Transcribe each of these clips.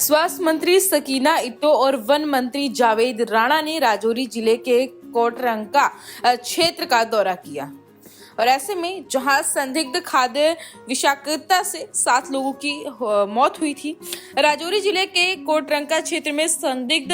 स्वास्थ्य मंत्री सकीना इत्तो और वन मंत्री जावेद राणा ने राजौरी जिले के कोटरंका क्षेत्र का दौरा किया और ऐसे में जहां संदिग्ध खाद्य विषाक्तता से 7 लोगों की मौत हुई थी। राजौरी जिले के कोटरंका क्षेत्र में संदिग्ध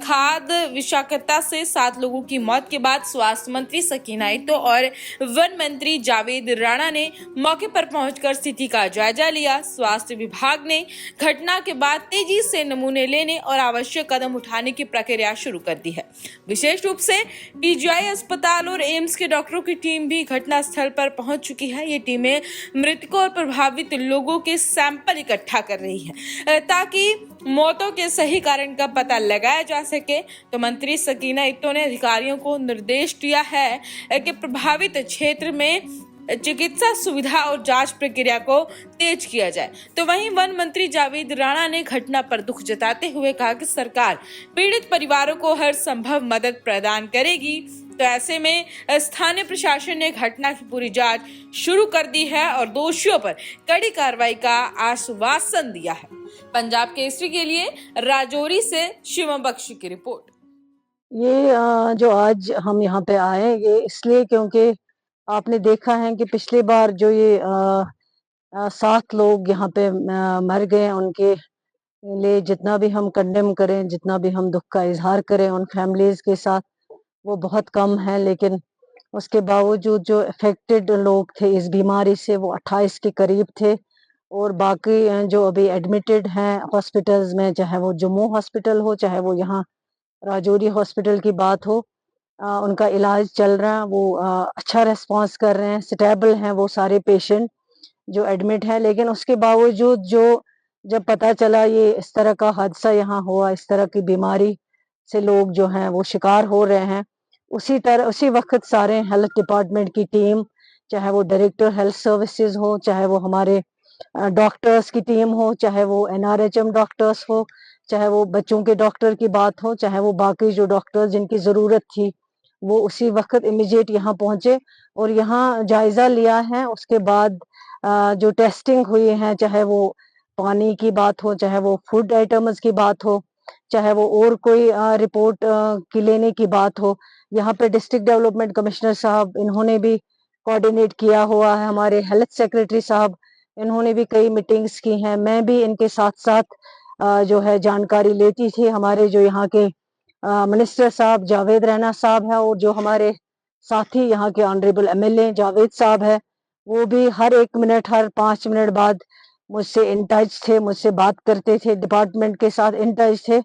खाद्य विषाक्तता से 7 लोगों की मौत के बाद स्वास्थ्य मंत्री सकीना इत्तो और वन मंत्री जावेद राणा ने मौके पर पहुंचकर स्थिति का जायजा लिया। स्वास्थ्य विभाग ने घटना के बाद तेजी से नमूने लेने और आवश्यक कदम उठाने की प्रक्रिया शुरू कर दी है। विशेष रूप से पीजीआई अस्पताल और एम्स के डॉक्टरों की टीम भी घटना स्थल पर पहुंच चुकी है। ये टीमें मृतकों और प्रभावित लोगों के सैंपल इकट्ठा कर रही है ताकि मौतों के सही कारण का पता लगाया जा सके। तो मंत्री सकीना इत्तो ने अधिकारियों को निर्देश दिया है कि प्रभावित क्षेत्र में चिकित्सा सुविधा और जांच प्रक्रिया को तेज किया जाए। तो वहीं वन मंत्री जावेद राणा ने घटना पर दुख जताते हुए कहा कि सरकार पीड़ित परिवारों को हर संभव मदद प्रदान करेगी। तो ऐसे में स्थानीय प्रशासन ने घटना की पूरी जांच शुरू कर दी है और दोषियों पर कड़ी कार्रवाई का आश्वासन दिया है। पंजाब केसरी के लिए राजौरी से शिवम बख्शी की रिपोर्ट। ये जो आज हम यहाँ पे आए ये इसलिए क्योंकि आपने देखा है कि पिछली बार जो ये 7 लोग यहाँ पे मर गए, उनके लिए जितना भी हम कंडेम करें, जितना भी हम दुख का इजहार करें उन फैमिलीज के साथ, वो बहुत कम है। लेकिन उसके बावजूद जो अफेक्टेड लोग थे इस बीमारी से वो 28 के करीब थे और बाकी जो अभी एडमिटेड हैं हॉस्पिटल्स में, चाहे वो जम्मू हॉस्पिटल हो चाहे वो यहाँ राजौरी हॉस्पिटल की बात हो, उनका इलाज चल रहा है। वो अच्छा रिस्पांस कर रहे हैं, स्टेबल हैं वो सारे पेशेंट जो एडमिट हैं। लेकिन उसके बावजूद जो जब पता चला ये इस तरह का हादसा यहाँ हुआ, इस तरह की बीमारी से लोग जो हैं वो शिकार हो रहे हैं, उसी वक्त सारे हेल्थ डिपार्टमेंट की टीम, चाहे वो डायरेक्टर हेल्थ सर्विसेज हो, चाहे वो हमारे डॉक्टर्स की टीम हो, चाहे वो एनआरएचएम डॉक्टर्स हो, चाहे वो बच्चों के डॉक्टर की बात हो, चाहे वो बाकी जो डॉक्टर्स जिनकी जरूरत थी, वो उसी वक्त इमीडिएट यहाँ पहुंचे और यहाँ जायजा लिया है। उसके बाद जो टेस्टिंग हुई है, चाहे वो पानी की बात हो, चाहे वो फूड आइटम्स की बात हो, चाहे वो और कोई रिपोर्ट की लेने की बात हो, यहाँ पे डिस्ट्रिक्ट डेवलपमेंट कमिश्नर साहब इन्होंने भी कोऑर्डिनेट किया हुआ है। हमारे हेल्थ सेक्रेटरी साहब इन्होंने भी कई मीटिंग्स की हैं। मैं भी इनके साथ साथ जो है जानकारी लेती थी। हमारे जो यहाँ के मिनिस्टर साहब जावेद राणा साहब है और जो हमारे साथी यहाँ के ऑनरेबल एमएलए जावेद साहब है, वो भी हर 1 मिनट हर 5 मिनट बाद मुझसे इन टच थे, मुझसे बात करते थे, डिपार्टमेंट के साथ इन टच थे।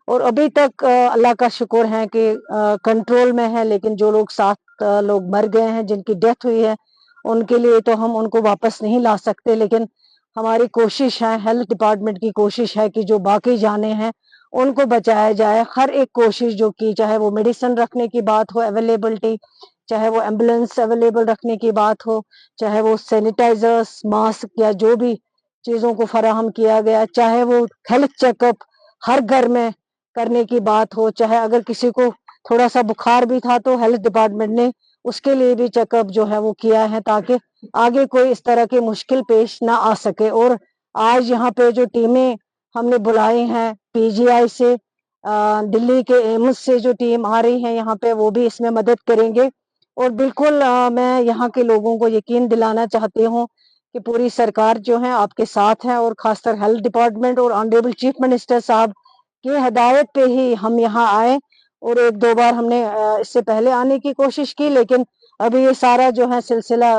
और अभी तक अल्लाह का शुक्र है कि कंट्रोल में है। लेकिन जो लोग 7 लोग मर गए हैं, जिनकी डेथ हुई है, उनके लिए तो हम उनको वापस नहीं ला सकते। लेकिन हमारी कोशिश है, हेल्थ डिपार्टमेंट की कोशिश है कि जो बाकी जाने हैं उनको बचाया जाए। हर एक कोशिश जो की, चाहे वो मेडिसिन रखने की बात हो अवेलेबिलिटी, चाहे वो एम्बुलेंस अवेलेबल रखने की बात हो, चाहे वो सैनिटाइजर्स, मास्क या जो भी चीजों को फराहम किया गया, चाहे वो हेल्थ चेकअप हर घर में करने की बात हो, चाहे अगर किसी को थोड़ा सा बुखार भी था तो हेल्थ डिपार्टमेंट ने उसके लिए भी चेकअप जो है वो किया है ताकि आगे कोई इस तरह की मुश्किल पेश ना आ सके। और आज यहाँ पे जो टीमें हमने बुलाई हैं पीजीआई से, दिल्ली के एम्स से जो टीम आ रही है यहाँ पे, वो भी इसमें मदद करेंगे। और बिल्कुल मैं यहाँ के लोगों को यकीन दिलाना चाहती हूँ कि पूरी सरकार जो है आपके साथ है और खासकर हेल्थ डिपार्टमेंट और ऑनरेबल चीफ मिनिस्टर साहब की हिदायत पे ही हम यहाँ आए। और 1-2 बार हमने इससे पहले आने की कोशिश की, लेकिन अभी ये सारा जो है सिलसिला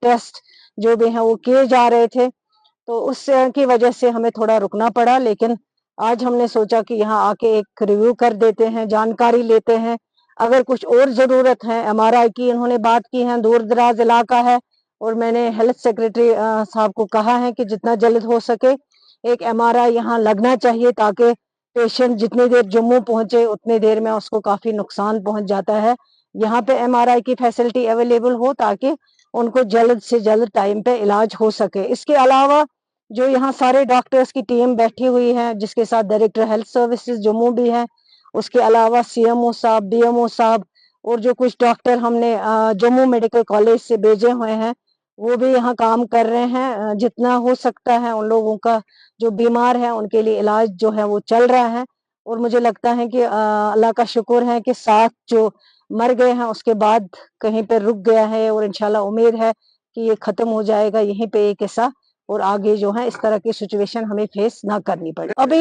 टेस्ट जो भी है वो किए जा रहे थे, तो उस की वजह से हमें थोड़ा रुकना पड़ा। लेकिन आज हमने सोचा कि यहाँ आके एक रिव्यू कर देते हैं, जानकारी लेते हैं। अगर कुछ और जरूरत है, एमआरआई की इन्होंने बात की है, दूर दराज इलाका है और मैंने हेल्थ सेक्रेटरी साहब को कहा है कि जितना जल्द हो सके एक एमआरआई यहाँ लगना चाहिए ताकि पेशेंट जितनी देर जम्मू पहुंचे उतनी देर में उसको काफी नुकसान पहुंच जाता है। यहाँ पे एमआरआई की फैसिलिटी अवेलेबल हो ताकि उनको जल्द से जल्द टाइम पे इलाज हो सके। इसके अलावा जो यहाँ सारे डॉक्टर्स की टीम बैठी हुई है, जिसके साथ डायरेक्टर हेल्थ सर्विसेज जम्मू भी है, उसके अलावा सीएमओ साहब, डीएमओ साहब और जो कुछ डॉक्टर हमने जम्मू मेडिकल कॉलेज से भेजे हुए हैं, वो भी यहाँ काम कर रहे हैं। जितना हो सकता है उन लोगों का जो बीमार है उनके लिए इलाज जो है वो चल रहा है। और मुझे लगता है कि अल्लाह का शुक्र है कि 7 जो मर गए हैं उसके बाद कहीं पे रुक गया है, और इंशाल्लाह उम्मीद है कि ये खत्म हो जाएगा यहीं पे ये किस्सा, और आगे जो है इस तरह की सिचुएशन हमें फेस ना करनी पड़े। अभी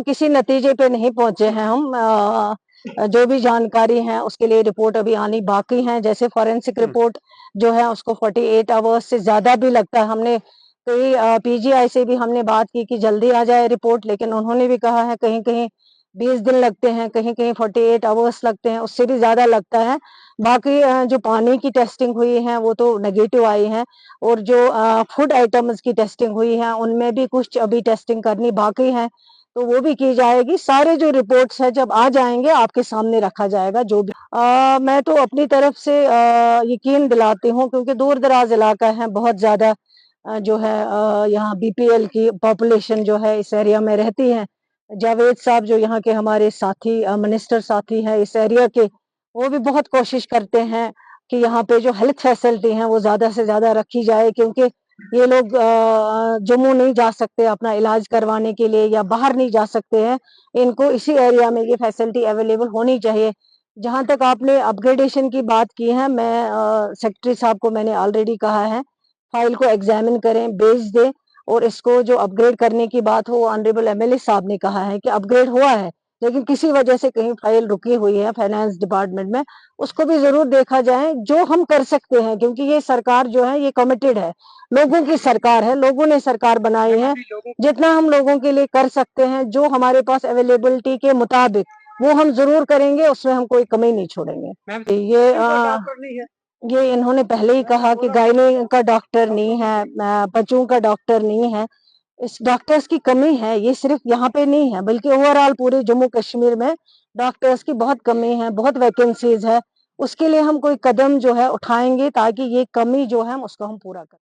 किसी नतीजे पे नहीं पहुंचे हैं हम। जो भी जानकारी है उसके लिए रिपोर्ट अभी आनी बाकी है। जैसे फॉरेंसिक रिपोर्ट जो है उसको 48 आवर्स से ज्यादा भी लगता है। हमने कई पीजीआई से भी हमने बात की कि जल्दी आ जाए रिपोर्ट, लेकिन उन्होंने भी कहा है कहीं कहीं 20 दिन लगते हैं, कहीं कहीं 48 आवर्स लगते हैं, उससे भी ज्यादा लगता है। बाकी जो पानी की टेस्टिंग हुई है वो तो नेगेटिव आई है, और जो फूड आइटम्स की टेस्टिंग हुई है उनमें भी कुछ अभी टेस्टिंग करनी बाकी है, तो वो भी की जाएगी। सारे जो रिपोर्ट्स है जब आ जाएंगे आपके सामने रखा जाएगा। जो भी मैं तो अपनी तरफ से यकीन दिलाती हूँ, क्योंकि दूर दराज इलाका है, बहुत ज्यादा जो है यहाँ बीपीएल की पॉपुलेशन जो है इस एरिया में रहती है। जावेद साहब जो यहाँ के हमारे साथी मिनिस्टर साथी हैं इस एरिया के, वो भी बहुत कोशिश करते हैं कि यहाँ पे जो हेल्थ फैसिलिटी है वो ज्यादा से ज्यादा रखी जाए, क्योंकि ये लोग जम्मू नहीं जा सकते अपना इलाज करवाने के लिए, या बाहर नहीं जा सकते हैं। इनको इसी एरिया में ये फैसिलिटी अवेलेबल होनी चाहिए। जहां तक आपने अपग्रेडेशन की बात की है, मैं सेक्रेटरी साहब को मैंने ऑलरेडी कहा है फाइल को एग्जामिन करें, भेज दें, और इसको जो अपग्रेड करने की बात हो ऑनरेबल एमएलए साहब ने कहा है कि अपग्रेड हुआ है, लेकिन किसी वजह से कहीं फाइल रुकी हुई है फाइनेंस डिपार्टमेंट में, उसको भी जरूर देखा जाए। जो हम कर सकते हैं, क्योंकि ये सरकार जो है ये कमिटेड है, लोगों की सरकार है, लोगों ने सरकार बनाई है। जितना हम लोगों के लिए कर सकते हैं जो हमारे पास अवेलेबिलिटी के मुताबिक, वो हम जरूर करेंगे, उसमें हम कोई कमी नहीं छोड़ेंगे। ये इन्होंने पहले ही कहा कि गायने का डॉक्टर नहीं है, बच्चों का डॉक्टर नहीं है। इस डॉक्टर्स की कमी है, ये सिर्फ यहाँ पे नहीं है बल्कि ओवरऑल पूरे जम्मू कश्मीर में डॉक्टर्स की बहुत कमी है, बहुत वैकेंसीज है। उसके लिए हम कोई कदम जो है उठाएंगे ताकि ये कमी जो है उसको हम पूरा करें।